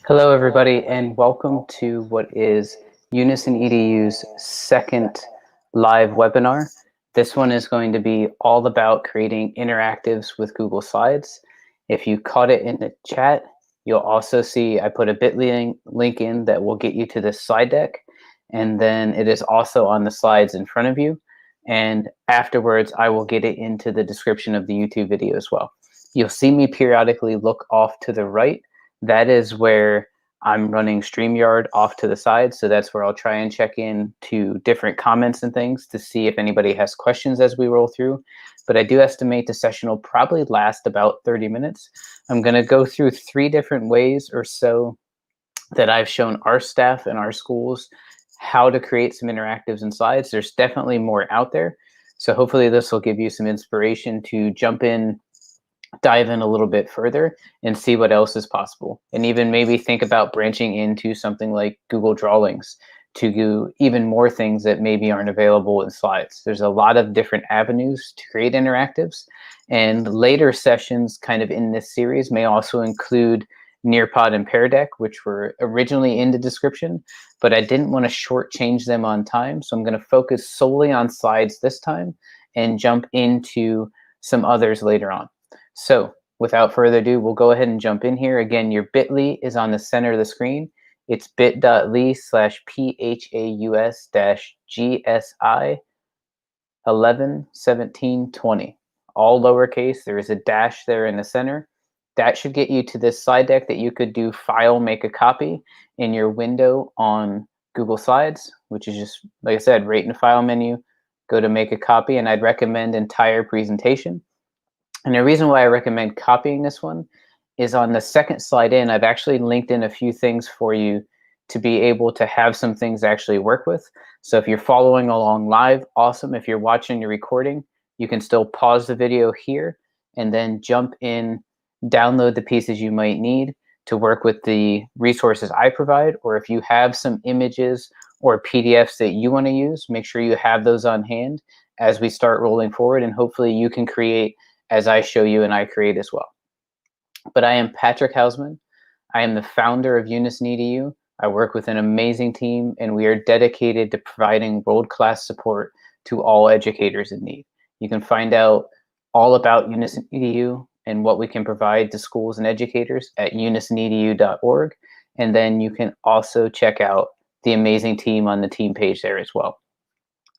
Hello, everybody, and welcome to what is Unison EDU's second live webinar. This one is going to be all about creating interactives with Google Slides. If you caught it in the chat, you'll also see I put a bit.ly link in that will get you to this slide deck, and then it is also on the slides in front of you. And afterwards, I will get it into the description of the YouTube video as well. You'll see me periodically look off to the right. That is where I'm running StreamYard off to the side. So that's where I'll try and check in to different comments and things to see if anybody has questions as we roll through. But I do estimate the session will probably last about 30 minutes. I'm going to go through 3 different ways or so that I've shown our staff and our schools how to create some interactives and slides. There's definitely more out there. So hopefully this will give you some inspiration to jump in, dive in a little bit further and see what else is possible. And even maybe think about branching into something like Google Drawings to do even more things that maybe aren't available in slides. There's a lot of different avenues to create interactives. And later sessions kind of in this series may also include Nearpod and Pear Deck, which were originally in the description, but I didn't want to shortchange them on time. So I'm going to focus solely on slides this time and jump into some others later on. So without further ado, we'll go ahead and jump in here. Again, your bit.ly is on the center of the screen. It's bit.ly/PHAUS-GSI 111720. All lowercase. There is a dash there in the center. That should get you to this slide deck that you could do File, Make a Copy in your window on Google Slides, which is just, like I said, right in the File menu, go to Make a Copy, and I'd recommend entire presentation. And the reason why I recommend copying this one is on the second slide in, I've actually linked in a few things for you to be able to have some things to actually work with. So if you're following along live, awesome. If you're watching your recording, you can still pause the video here and then jump in, download the pieces you might need to work with the resources I provide. Or if you have some images or PDFs that you want to use, make sure you have those on hand as we start rolling forward, and hopefully you can create as I show you and I create as well. But I am Patrick Hausman. I am the founder of Unison EDU. I work with an amazing team, and we are dedicated to providing world-class support to all educators in need. You can find out all about Unison EDU and what we can provide to schools and educators at unisonedu.org. And then you can also check out the amazing team on the team page there as well.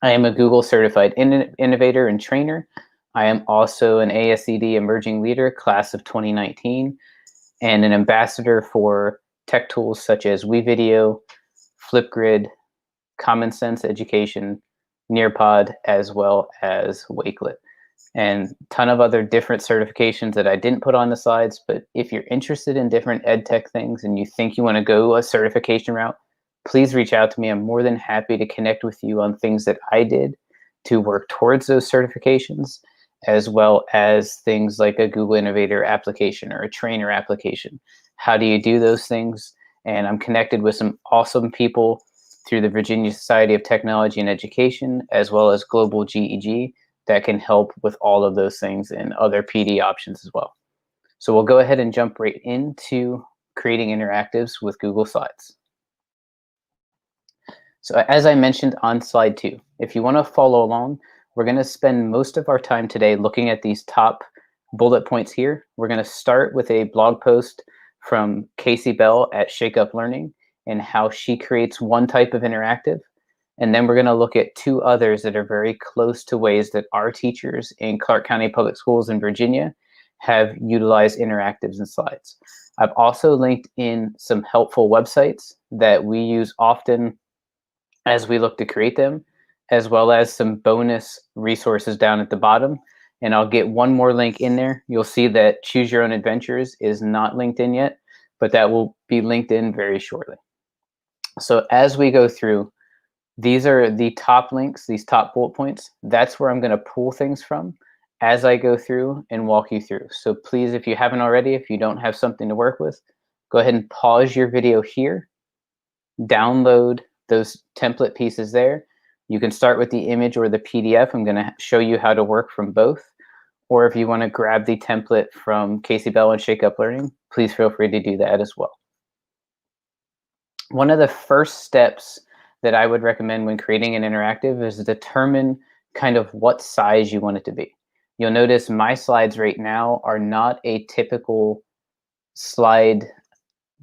I am a Google certified innovator and trainer. I am also an ASCD Emerging Leader, class of 2019, and an ambassador for tech tools such as WeVideo, Flipgrid, Common Sense Education, Nearpod, as well as Wakelet. And a ton of other different certifications that I didn't put on the slides, but if you're interested in different ed tech things and you think you want to go a certification route, please reach out to me. I'm more than happy to connect with you on things that I did to work towards those certifications, as well as things like a Google Innovator application or a trainer application. How do you do those things? And I'm connected with some awesome people through the Virginia Society of Technology and Education, as well as Global GEG, that can help with all of those things and other PD options as well. So we'll go ahead and jump right into creating interactives with Google Slides. So as I mentioned on slide 2, if you want to follow along, we're going to spend most of our time today looking at these top bullet points here. We're going to start with a blog post from Casey Bell at Shake Up Learning and how she creates one type of interactive. And then we're going to look at 2 others that are very close to ways that our teachers in Clark County Public Schools in Virginia have utilized interactives and slides. I've also linked in some helpful websites that we use often as we look to create them, as well as some bonus resources down at the bottom. And I'll get one more link in there. You'll see that Choose Your Own Adventures is not linked in yet, but that will be linked in very shortly. So as we go through, these are the top links, these top bullet points. That's where I'm going to pull things from as I go through and walk you through. So please, if you haven't already, if you don't have something to work with, go ahead and pause your video here, download those template pieces there. You can start with the image or the PDF. I'm going to show you how to work from both. Or if you want to grab the template from Casey Bell and Shake Up Learning, please feel free to do that as well. One of the first steps that I would recommend when creating an interactive is determine kind of what size you want it to be. You'll notice my slides right now are not a typical slide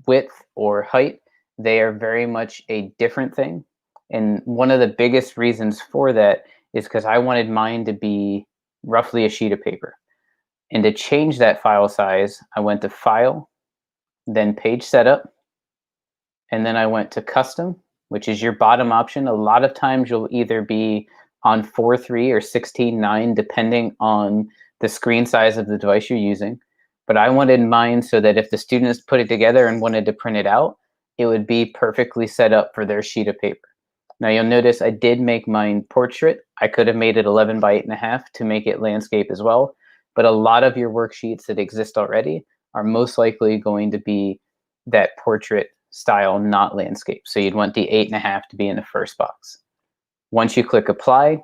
width or height. They are very much a different thing. And one of the biggest reasons for that is because I wanted mine to be roughly a sheet of paper. And to change that file size, I went to File, then Page Setup, and then I went to Custom, which is your bottom option. A lot of times you'll either be on 4:3 or 16:9, depending on the screen size of the device you're using. But I wanted mine so that if the students put it together and wanted to print it out, it would be perfectly set up for their sheet of paper. Now you'll notice I did make mine portrait. I could have made it 11 by 8.5 to make it landscape as well. But a lot of your worksheets that exist already are most likely going to be that portrait style, not landscape. So you'd want the 8.5 to be in the first box. Once you click apply,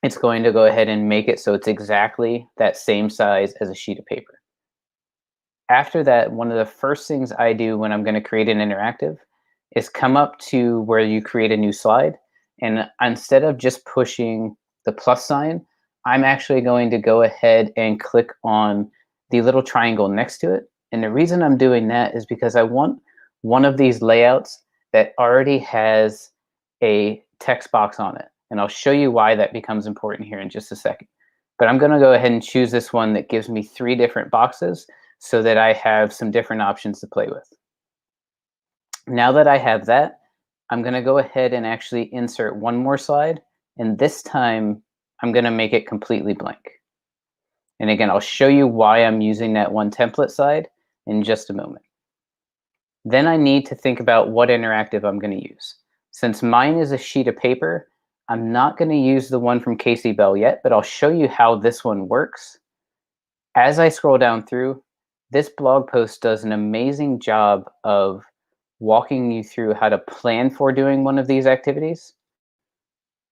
it's going to go ahead and make it so it's exactly that same size as a sheet of paper. After that, one of the first things I do when I'm going to create an interactive is come up to where you create a new slide. And instead of just pushing the plus sign, I'm actually going to go ahead and click on the little triangle next to it. And the reason I'm doing that is because I want one of these layouts that already has a text box on it. And I'll show you why that becomes important here in just a second. But I'm going to go ahead and choose this one that gives me 3 different boxes so that I have some different options to play with. Now that I have that, I'm going to go ahead and actually insert one more slide. And this time, I'm going to make it completely blank. And again, I'll show you why I'm using that one template slide in just a moment. Then I need to think about what interactive I'm going to use. Since mine is a sheet of paper, I'm not going to use the one from Casey Bell yet, but I'll show you how this one works. As I scroll down through, this blog post does an amazing job of walking you through how to plan for doing one of these activities.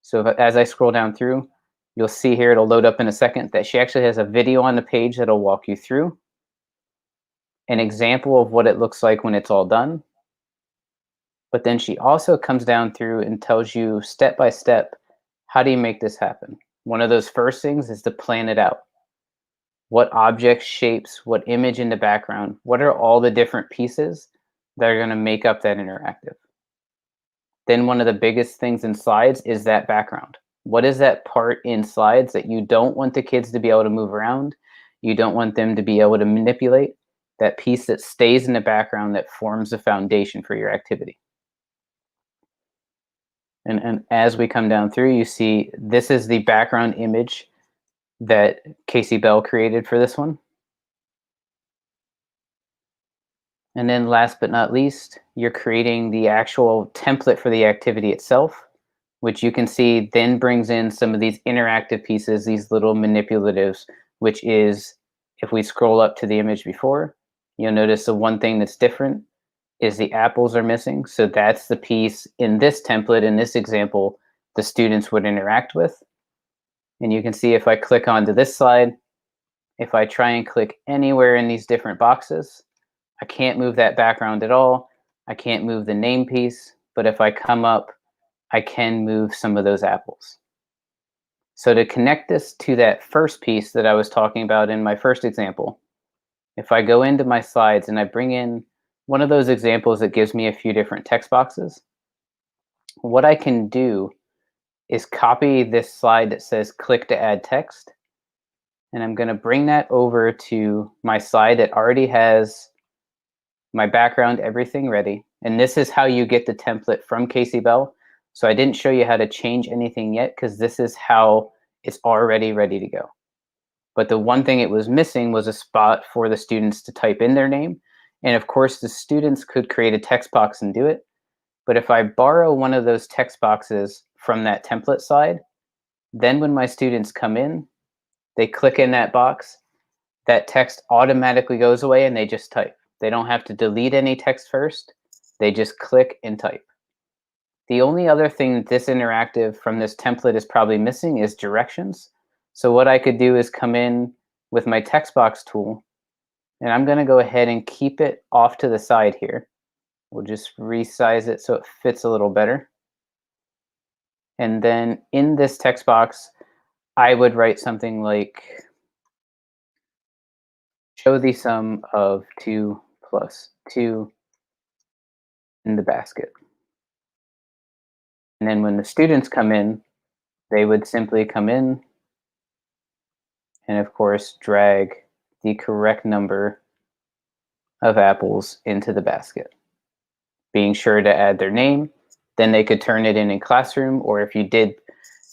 So as I scroll down through, you'll see here, it'll load up in a second, that she actually has a video on the page that'll walk you through an example of what it looks like when it's all done. But then she also comes down through and tells you step by step, how do you make this happen? One of those first things is to plan it out. What objects, shapes, what image in the background, what are all the different pieces that are going to make up that interactive? Then one of the biggest things in slides is that background. What is that part in slides that you don't want the kids to be able to move around? You don't want them to be able to manipulate? That piece that stays in the background that forms the foundation for your activity. And as we come down through, you see this is the background image that Casey Bell created for this one. And then last but not least, you're creating the actual template for the activity itself, which you can see then brings in some of these interactive pieces, these little manipulatives, which is, if we scroll up to the image before, you'll notice the one thing that's different is the apples are missing. So that's the piece in this template, in this example, the students would interact with. And you can see if I click onto this slide, if I try and click anywhere in these different boxes, I can't move that background at all. I can't move the name piece, but if I come up, I can move some of those apples. So to connect this to that first piece that I was talking about in my first example, if I go into my slides and I bring in one of those examples that gives me a few different text boxes, what I can do is copy this slide that says click to add text. And I'm going to bring that over to my slide that already has my background, everything ready. And this is how you get the template from Casey Bell. So I didn't show you how to change anything yet because this is how it's already ready to go. But the one thing it was missing was a spot for the students to type in their name. And of course, the students could create a text box and do it. But if I borrow one of those text boxes from that template slide, then when my students come in, they click in that box, that text automatically goes away and they just type. They don't have to delete any text first. They just click and type. The only other thing that this interactive from this template is probably missing is directions. So what I could do is come in with my text box tool, and I'm going to go ahead and keep it off to the side here. We'll just resize it so it fits a little better. And then in this text box, I would write something like, show the sum of 2 plus 2 in the basket. And then when the students come in, they would simply come in and, of course, drag the correct number of apples into the basket, being sure to add their name. Then they could turn it in Classroom, or if you did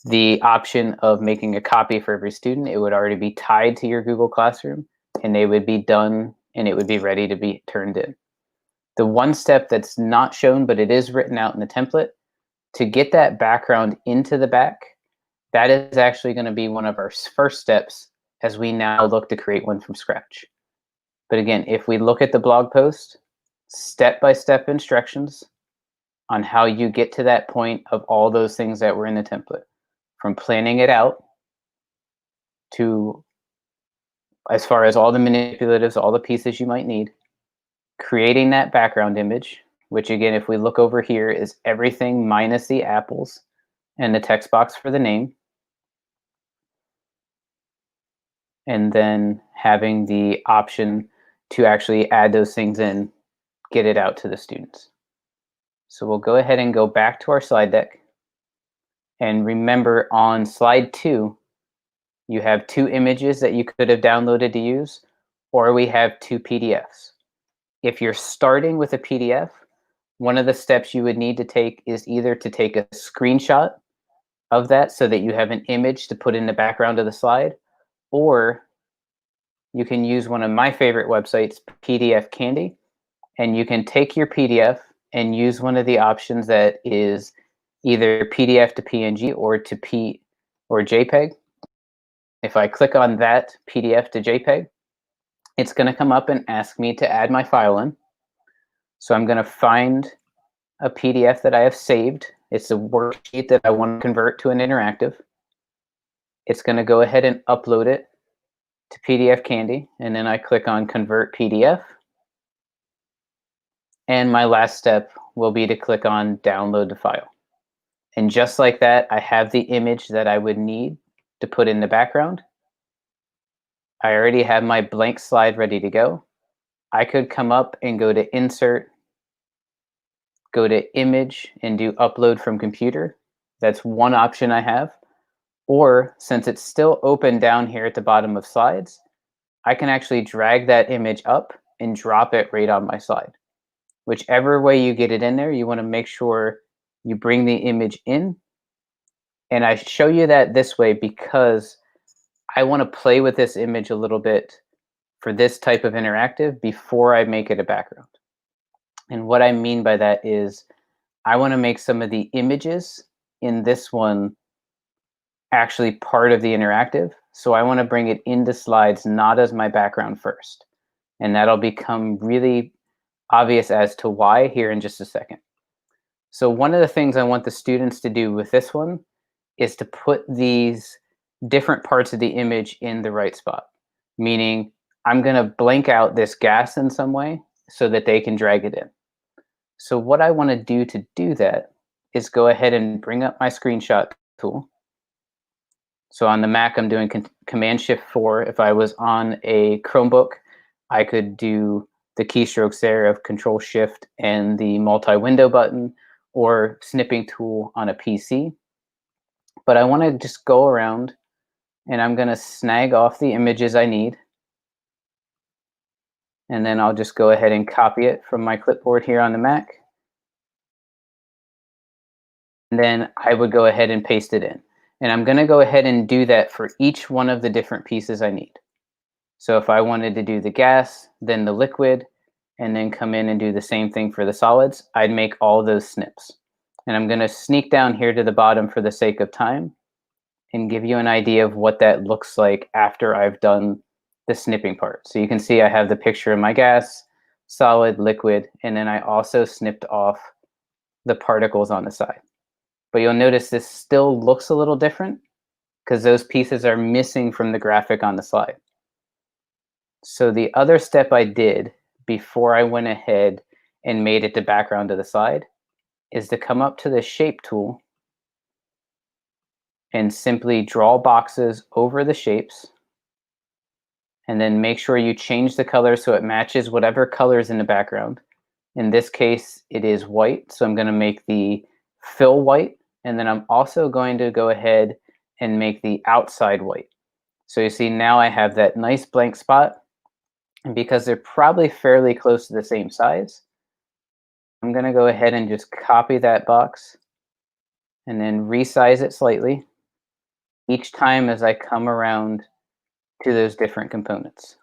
the option of making a copy for every student, it would already be tied to your Google Classroom, and they would be done and it would be ready to be turned in. The one step that's not shown, but it is written out in the template, to get that background into the back, that is actually going to be one of our first steps as we now look to create one from scratch. But again, if we look at the blog post, step-by-step instructions on how you get to that point of all those things that were in the template, from planning it out to, as far as all the manipulatives, all the pieces you might need, creating that background image, which again, if we look over here, is everything minus the apples and the text box for the name. And then having the option to actually add those things in, get it out to the students. So we'll go ahead and go back to our slide deck. And remember, on slide 2, you have 2 images that you could have downloaded to use, or we have 2 PDFs. If you're starting with a PDF, one of the steps you would need to take is either to take a screenshot of that so that you have an image to put in the background of the slide, or you can use one of my favorite websites, PDF Candy, and you can take your PDF and use one of the options that is either PDF to PNG or to JPEG. If I click on that PDF to JPEG, it's going to come up and ask me to add my file in. So I'm going to find a PDF that I have saved. It's a worksheet that I want to convert to an interactive. It's going to go ahead and upload it to PDF Candy, and then I click on Convert PDF. And my last step will be to click on Download the file. And just like that, I have the image that I would need to put in the background. I already have my blank slide ready to go. I could come up and go to Insert, go to Image, and do Upload from Computer. That's one option I have. Or since it's still open down here at the bottom of slides, I can actually drag that image up and drop it right on my slide. Whichever way you get it in there, you want to make sure you bring the image in. And I show you that this way because I want to play with this image a little bit for this type of interactive before I make it a background. And what I mean by that is I want to make some of the images in this one actually part of the interactive. So I want to bring it into slides, not as my background first. And that'll become really obvious as to why here in just a second. So one of the things I want the students to do with this one is to put these different parts of the image in the right spot. Meaning I'm going to blank out this gas in some way so that they can drag it in. So what I want to do that is go ahead and bring up my screenshot tool. So on the Mac, I'm doing Command-Shift-4. If I was on a Chromebook, I could do the keystrokes there of Control-Shift and the multi-window button, or snipping tool on a PC. But I want to just go around and I'm going to snag off the images I need. And then I'll just go ahead and copy it from my clipboard here on the Mac. And then I would go ahead and paste it in. And I'm going to go ahead and do that for each one of the different pieces I need. So if I wanted to do the gas, then the liquid, and then come in and do the same thing for the solids, I'd make all those snips. And I'm going to sneak down here to the bottom for the sake of time and give you an idea of what that looks like after I've done the snipping part. So you can see I have the picture of my gas, solid, liquid, and then I also snipped off the particles on the side. But you'll notice this still looks a little different because those pieces are missing from the graphic on the slide. So the other step I did before I went ahead and made it the background of the slide is to come up to the shape tool and simply draw boxes over the shapes, and then make sure you change the color so it matches whatever color is in the background. In this case, it is white, so I'm going to make the fill white, and then I'm also going to go ahead and make the outside white. So you see now I have that nice blank spot, and because they're probably fairly close to the same size, I'm going to go ahead and just copy that box and then resize it slightly each time as I come around to those different components.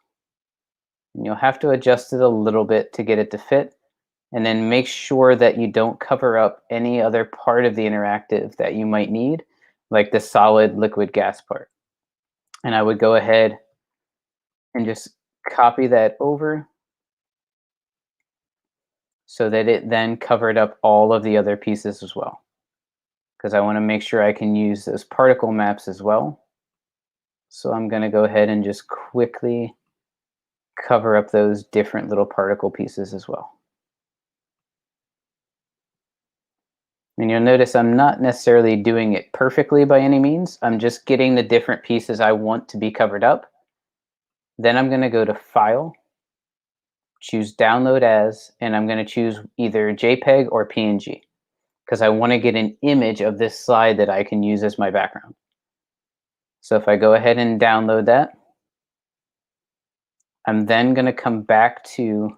And you'll have to adjust it a little bit to get it to fit, and then make sure that you don't cover up any other part of the interactive that you might need, like the solid liquid gas part. And I would go ahead and just copy that over so that it then covered up all of the other pieces as well, because I want to make sure I can use those particle maps as well. So I'm going to go ahead and just quickly cover up those different little particle pieces as well. And you'll notice I'm not necessarily doing it perfectly by any means. I'm just getting the different pieces I want to be covered up. Then I'm going to go to File, choose Download As, and I'm going to choose either JPEG or PNG because I want to get an image of this slide that I can use as my background. So if I go ahead and download that, I'm then going to come back to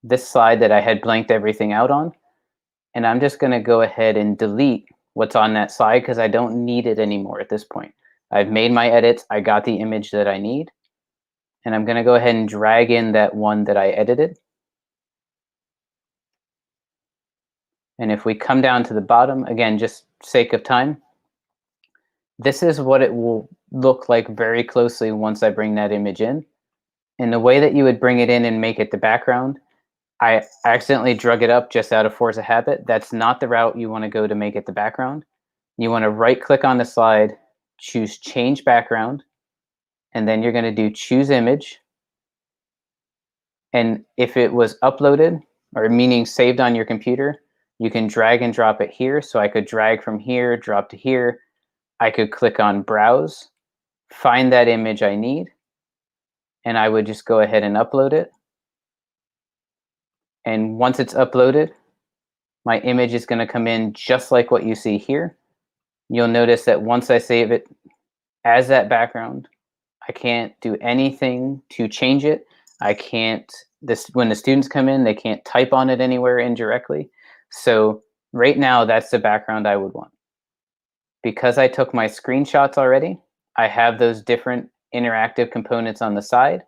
this slide that I had blanked everything out on, and I'm just going to go ahead and delete what's on that slide because I don't need it anymore at this point. I've made my edits, I got the image that I need, and I'm going to go ahead and drag in that one that I edited. And if we come down to the bottom, again, just sake of time, this is what it will look like very closely once I bring that image in. And the way that you would bring it in and make it the background, I accidentally drug it up just out of force of habit. That's not the route you want to go to make it the background. You want to right click on the slide, choose Change Background, and then you're going to do Choose Image. And if it was uploaded, or meaning saved on your computer, you can drag and drop it here. So I could drag from here, drop to here. I could click on Browse, find that image I need, and I would just go ahead and upload it. And once it's uploaded, my image is going to come in just like what you see here. You'll notice that once I save it as that background, I can't do anything to change it. I can't, when the students come in, they can't type on it anywhere indirectly. So right now, that's the background I would want. Because I took my screenshots already, I have those different interactive components on the side.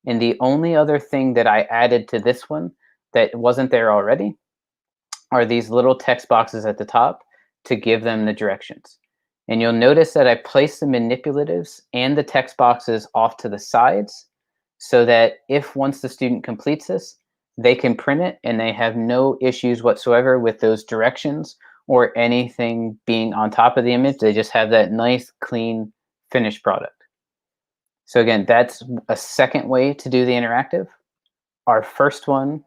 And the only other thing that I added to this one that wasn't there already are these little text boxes at the top to give them the directions. And you'll notice that I placed the manipulatives and the text boxes off to the sides so that if once the student completes this, they can print it and they have no issues whatsoever with those directions or anything being on top of the image. They just have that nice, clean, finished product. So again, that's a second way to do the interactive. Our first one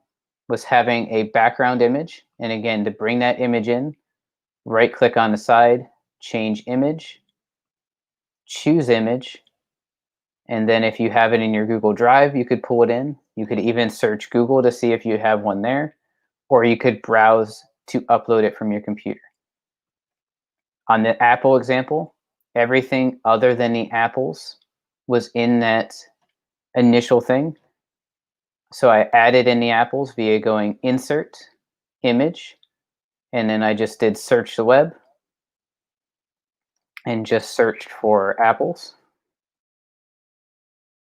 was having a background image. And again, to bring that image in, right click on the side, change image, choose image. And then if you have it in your Google Drive, you could pull it in. You could even search Google to see if you have one there, or you could browse to upload it from your computer. On the apple example, everything other than the apples was in that initial thing. So I added in the apples via going Insert, Image, and then I just did Search the Web and just searched for apples.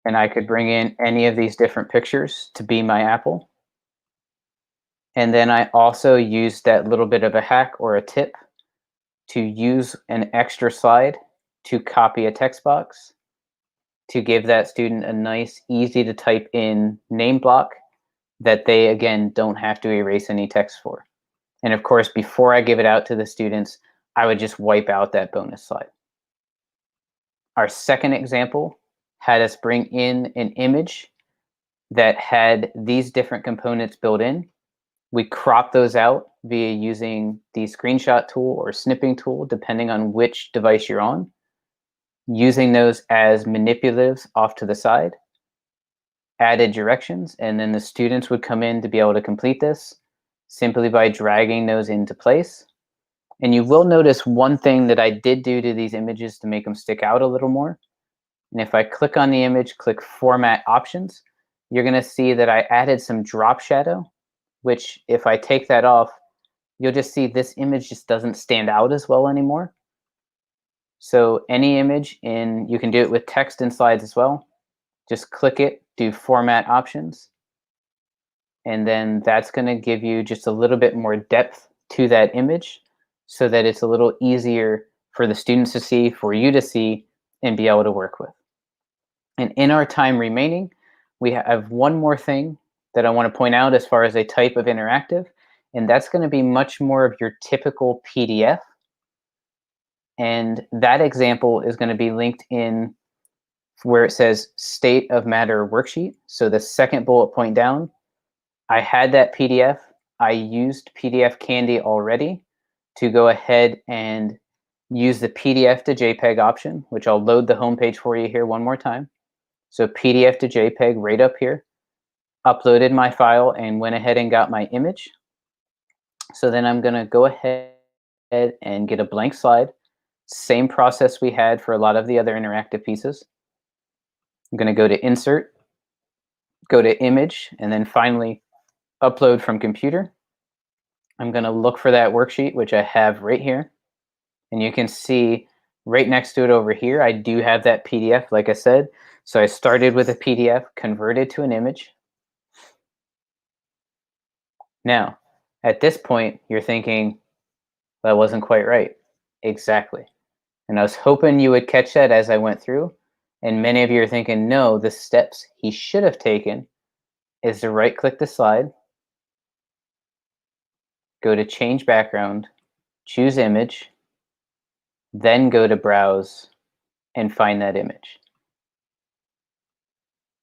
And I could bring in any of these different pictures to be my apple. And then I also used that little bit of a hack or a tip to use an extra slide to copy a text box to give that student a nice, easy to type in name block that they, again, don't have to erase any text for. And of course, before I give it out to the students, I would just wipe out that bonus slide. Our second example had us bring in an image that had these different components built in. We crop those out via using the screenshot tool or snipping tool, depending on which device you're on, using those as manipulatives off to the side, added directions, and then the students would come in to be able to complete this simply by dragging those into place. And you will notice one thing that I did do to these images to make them stick out a little more. And if I click on the image, click Format Options, you're going to see that I added some drop shadow, which if I take that off, you'll just see this image just doesn't stand out as well anymore. So any image, you can do it with text and slides as well. Just click it, do Format Options, and then that's going to give you just a little bit more depth to that image so that it's a little easier for the students to see, for you to see, and be able to work with. And in our time remaining, we have one more thing that I want to point out as far as a type of interactive, and that's going to be much more of your typical PDF. And that example is going to be linked in where it says State of Matter Worksheet. So the second bullet point down, I had that PDF. I used PDF Candy already to go ahead and use the PDF to JPEG option, which I'll load the homepage for you here one more time. So PDF to JPEG right up here. Uploaded my file and went ahead and got my image. So then I'm going to go ahead and get a blank slide. Same process we had for a lot of the other interactive pieces. I'm going to go to Insert, go to Image, and then finally Upload from Computer. I'm going to look for that worksheet, which I have right here. And you can see right next to it over here, I do have that PDF, like I said. So I started with a PDF, converted to an image. Now, at this point, you're thinking, that wasn't quite right. Exactly. And I was hoping you would catch that as I went through. And many of you are thinking, no, the steps he should have taken is to right-click the slide, go to Change Background, choose Image, then go to Browse and find that image.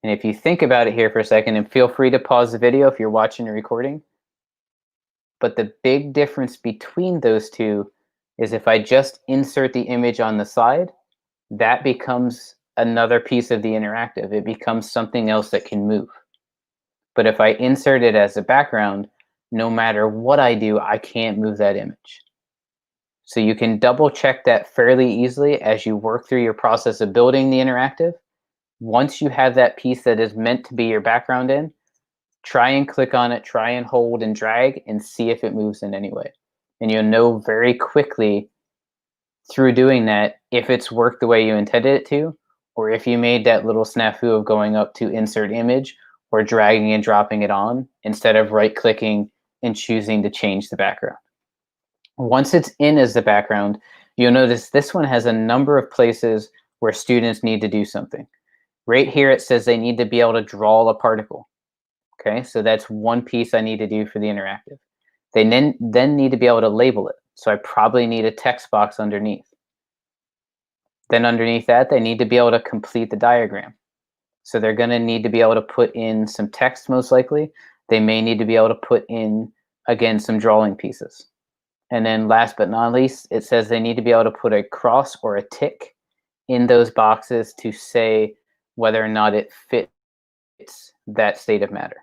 And if you think about it here for a second, and feel free to pause the video if you're watching or recording, but the big difference between those two is if I just insert the image on the side, that becomes another piece of the interactive. It becomes something else that can move. But if I insert it as a background, no matter what I do, I can't move that image. So you can double check that fairly easily as you work through your process of building the interactive. Once you have that piece that is meant to be your background in, try and click on it, try and hold and drag and see if it moves in any way. And you'll know very quickly through doing that if it's worked the way you intended it to, or if you made that little snafu of going up to insert image or dragging and dropping it on instead of right-clicking and choosing to change the background. Once it's in as the background, you'll notice this one has a number of places where students need to do something. Right here it says they need to be able to draw a particle. Okay, so that's one piece I need to do for the interactive. They then need to be able to label it. So I probably need a text box underneath. Then underneath that, they need to be able to complete the diagram. So they're going to need to be able to put in some text most likely. They may need to be able to put in, again, some drawing pieces. And then last but not least, it says they need to be able to put a cross or a tick in those boxes to say whether or not it fits that state of matter.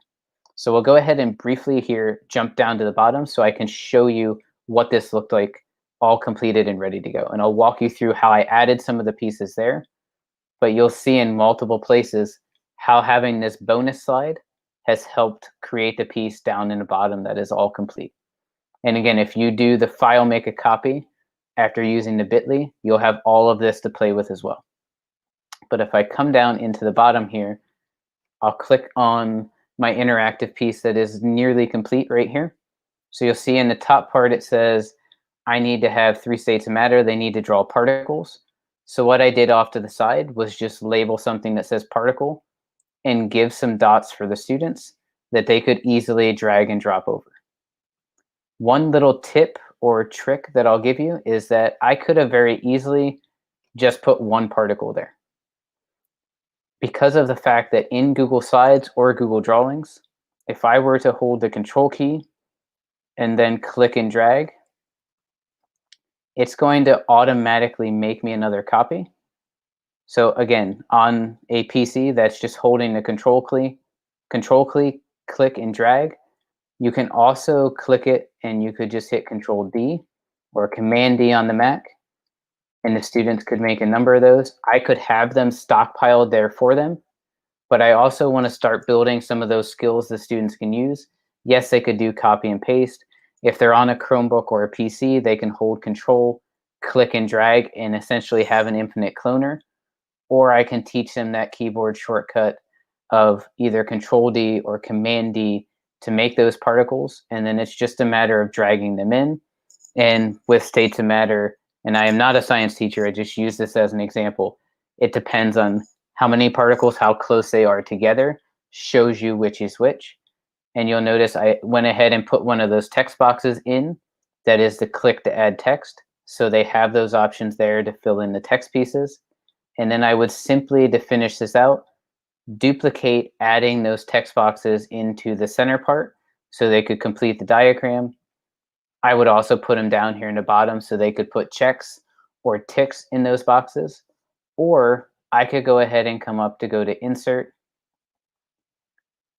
So we'll go ahead and briefly here jump down to the bottom so I can show you what this looked like all completed and ready to go. And I'll walk you through how I added some of the pieces there, but you'll see in multiple places how having this bonus slide has helped create the piece down in the bottom that is all complete. And again, if you do the file make a copy after using the bit.ly, you'll have all of this to play with as well. But if I come down into the bottom here, I'll click on my interactive piece that is nearly complete right here. So you'll see in the top part it says, I need to have 3 states of matter. They need to draw particles. So what I did off to the side was just label something that says particle and give some dots for the students that they could easily drag and drop over. One little tip or trick that I'll give you is that I could have very easily just put one particle there. Because of the fact that in Google Slides or Google Drawings, if I were to hold the Control key and then click and drag, it's going to automatically make me another copy. So again, on a PC, that's just holding the control key, click and drag. You can also click it and you could just hit Control D or Command D on the Mac, and the students could make a number of those. I could have them stockpiled there for them, but I also want to start building some of those skills the students can use. Yes, they could do copy and paste. If they're on a Chromebook or a PC, they can hold Control, click and drag, and essentially have an infinite cloner. Or I can teach them that keyboard shortcut of either Control D or Command D to make those particles, and then it's just a matter of dragging them in. And with states of matter, and I am not a science teacher, I just use this as an example, it depends on how many particles, how close they are together, shows you which is which. And you'll notice I went ahead and put one of those text boxes in, that is the click to add text. So they have those options there to fill in the text pieces. And then I would simply, to finish this out, duplicate adding those text boxes into the center part so they could complete the diagram. I would also put them down here in the bottom so they could put checks or ticks in those boxes. Or I could go ahead and come up to go to Insert,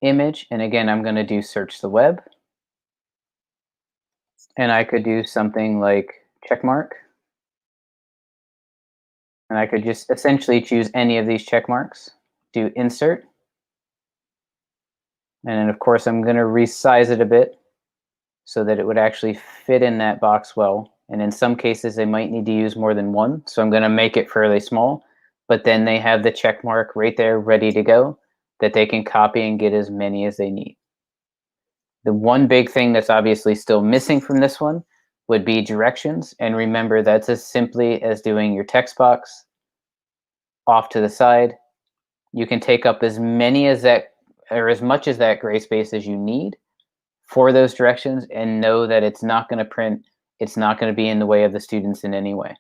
Image, and again, I'm going to do Search the Web. And I could do something like check mark. And I could just essentially choose any of these check marks, do Insert. And then, of course, I'm going to resize it a bit so that it would actually fit in that box well. And in some cases, they might need to use more than one. So I'm going to make it fairly small. But then they have the check mark right there ready to go that they can copy and get as many as they need. The one big thing that's obviously still missing from this one would be directions. And remember, that's as simply as doing your text box off to the side. You can take up as many as that, or as much as that gray space as you need for those directions, and know that it's not going to print, it's not going to be in the way of the students in any way.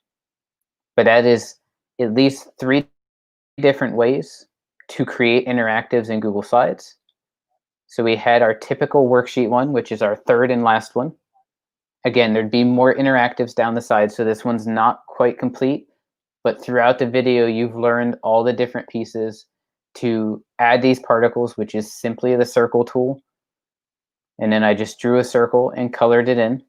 But that is at least 3 different ways to create interactives in Google Slides. So we had our typical worksheet one, which is our third and last one. Again, there'd be more interactives down the side, so this one's not quite complete, but throughout the video, you've learned all the different pieces to add these particles, which is simply the circle tool. And then I just drew a circle and colored it in.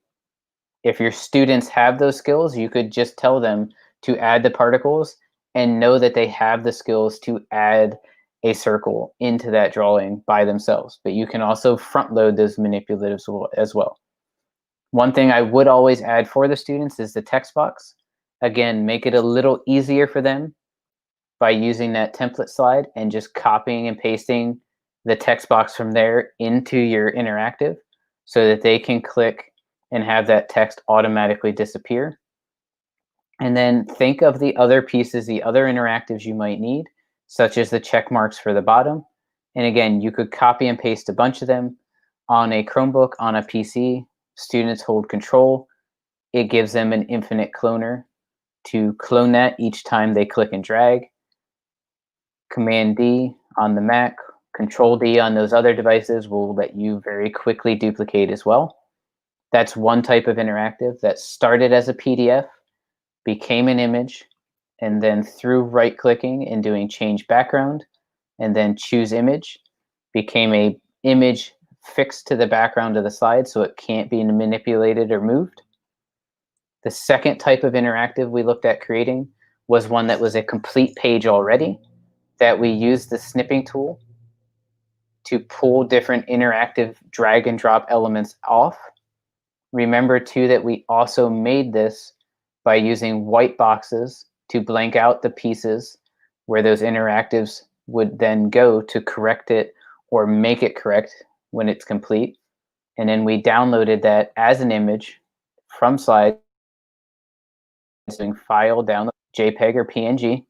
If your students have those skills, you could just tell them to add the particles and know that they have the skills to add a circle into that drawing by themselves. But you can also front load those manipulatives as well. One thing I would always add for the students is the text box. Again, make it a little easier for them by using that template slide and just copying and pasting the text box from there into your interactive so that they can click and have that text automatically disappear. And then think of the other pieces, the other interactives you might need, such as the check marks for the bottom. And again, you could copy and paste a bunch of them on a Chromebook, on a PC. Students hold Control. It gives them an infinite cloner to clone that each time they click and drag. Command D on the Mac, Control D on those other devices will let you very quickly duplicate as well. That's one type of interactive that started as a PDF, became an image, and then through right-clicking and doing change background, and then choose image, became a image fixed to the background of the slide so it can't be manipulated or moved. The second type of interactive we looked at creating was one that was a complete page already, that we used the snipping tool to pull different interactive drag and drop elements off. Remember too that we also made this by using white boxes to blank out the pieces where those interactives would then go to correct it or make it correct when it's complete. And then we downloaded that as an image from Slides, using file, download, JPEG or PNG.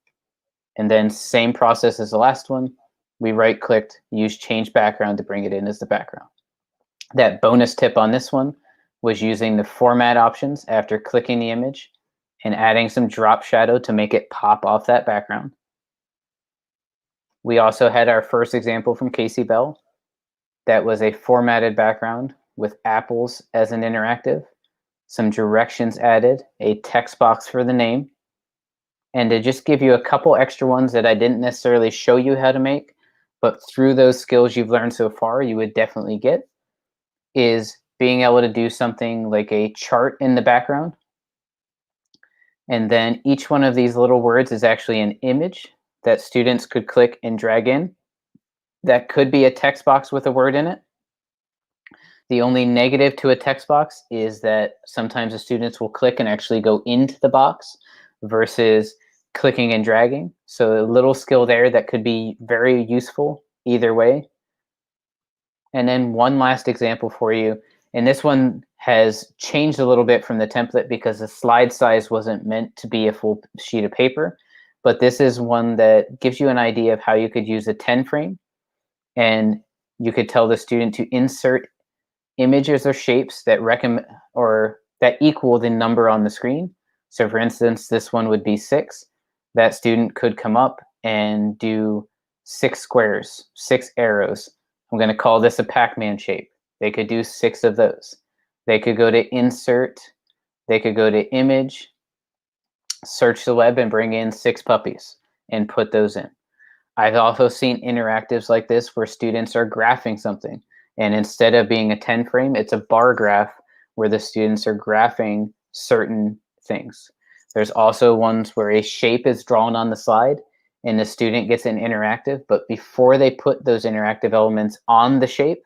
And then same process as the last one, we right-clicked, use change background to bring it in as the background. That bonus tip on this one was using the format options after clicking the image and adding some drop shadow to make it pop off that background. We also had our first example from Casey Bell. That was a formatted background with apples as an interactive, some directions added, a text box for the name, and to just give you a couple extra ones that I didn't necessarily show you how to make, but through those skills you've learned so far, you would definitely get, is being able to do something like a chart in the background. And then each one of these little words is actually an image that students could click and drag in. That could be a text box with a word in it. The only negative to a text box is that sometimes the students will click and actually go into the box versus clicking and dragging. So a little skill there that could be very useful either way. And then one last example for you. And this one has changed a little bit from the template because the slide size wasn't meant to be a full sheet of paper. But this is one that gives you an idea of how you could use a 10 frame. And you could tell the student to insert images or shapes that recommend or that equal the number on the screen. So for instance, this one would be 6. That student could come up and do 6 squares, 6 arrows. I'm going to call this a Pac-Man shape. They could do 6 of those. They could go to insert, they could go to image, search the web and bring in 6 puppies and put those in. I've also seen interactives like this where students are graphing something. And instead of being a 10 frame, it's a bar graph where the students are graphing certain things. There's also ones where a shape is drawn on the slide and the student gets an interactive, but before they put those interactive elements on the shape,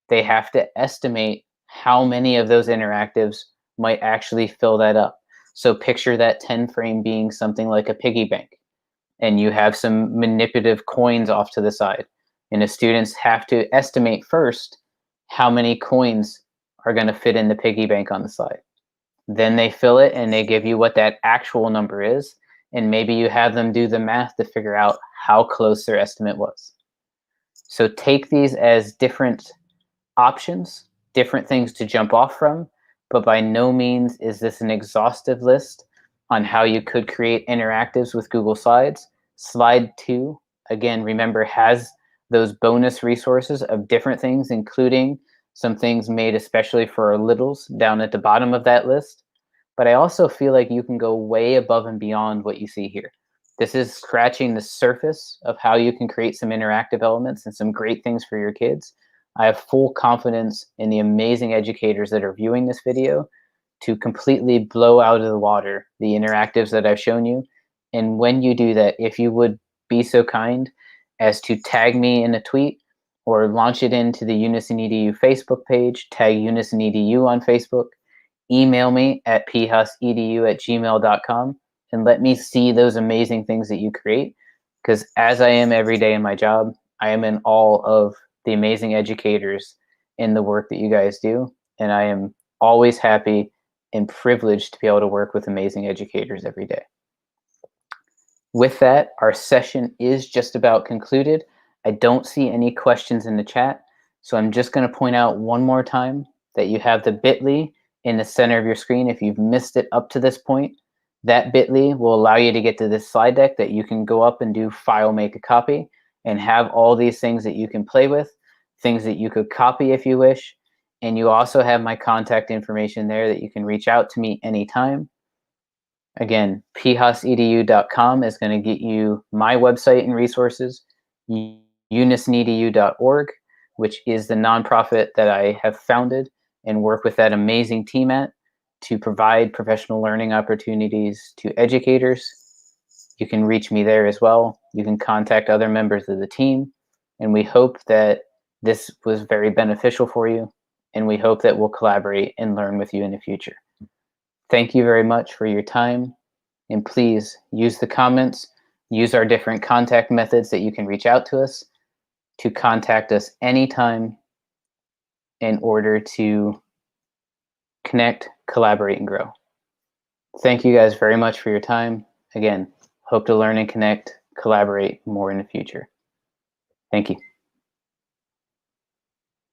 they have to estimate how many of those interactives might actually fill that up. So picture that 10 frame being something like a piggy bank, and you have some manipulative coins off to the side. And the students have to estimate first how many coins are going to fit in the piggy bank on the side. Then they fill it and they give you what that actual number is. And maybe you have them do the math to figure out how close their estimate was. So take these as different options, different things to jump off from, but by no means is this an exhaustive list on how you could create interactives with Google Slides. Slide 2, again, remember, has those bonus resources of different things, including some things made especially for our littles down at the bottom of that list. But I also feel like you can go way above and beyond what you see here. This is scratching the surface of how you can create some interactive elements and some great things for your kids. I have full confidence in the amazing educators that are viewing this video to completely blow out of the water the interactives that I've shown you. And when you do that, if you would be so kind as to tag me in a tweet or launch it into the Unison EDU Facebook page, tag Unison EDU on Facebook, email me at phusedu@gmail.com, and let me see those amazing things that you create. Because as I am every day in my job, I am in awe of the amazing educators in the work that you guys do. And I am always happy and privileged to be able to work with amazing educators every day. With that, our session is just about concluded. I don't see any questions in the chat, so I'm just going to point out one more time that you have the bit.ly in the center of your screen. If you've missed it up to this point, that bit.ly will allow you to get to this slide deck that you can go up and do file, make a copy, and have all these things that you can play with, things that you could copy if you wish. And you also have my contact information there that you can reach out to me anytime. Again, phusedu.com is going to get you my website and resources, unisonedu.org, which is the nonprofit that I have founded and work with that amazing team at to provide professional learning opportunities to educators. You can reach me there as well. You can contact other members of the team, and we hope that this was very beneficial for you, and we hope that we'll collaborate and learn with you in the future. Thank you very much for your time, and please use the comments, use our different contact methods that you can reach out to us to contact us anytime in order to connect, collaborate, and grow. Thank you guys very much for your time. Again, hope to learn and connect, collaborate more in the future. Thank you.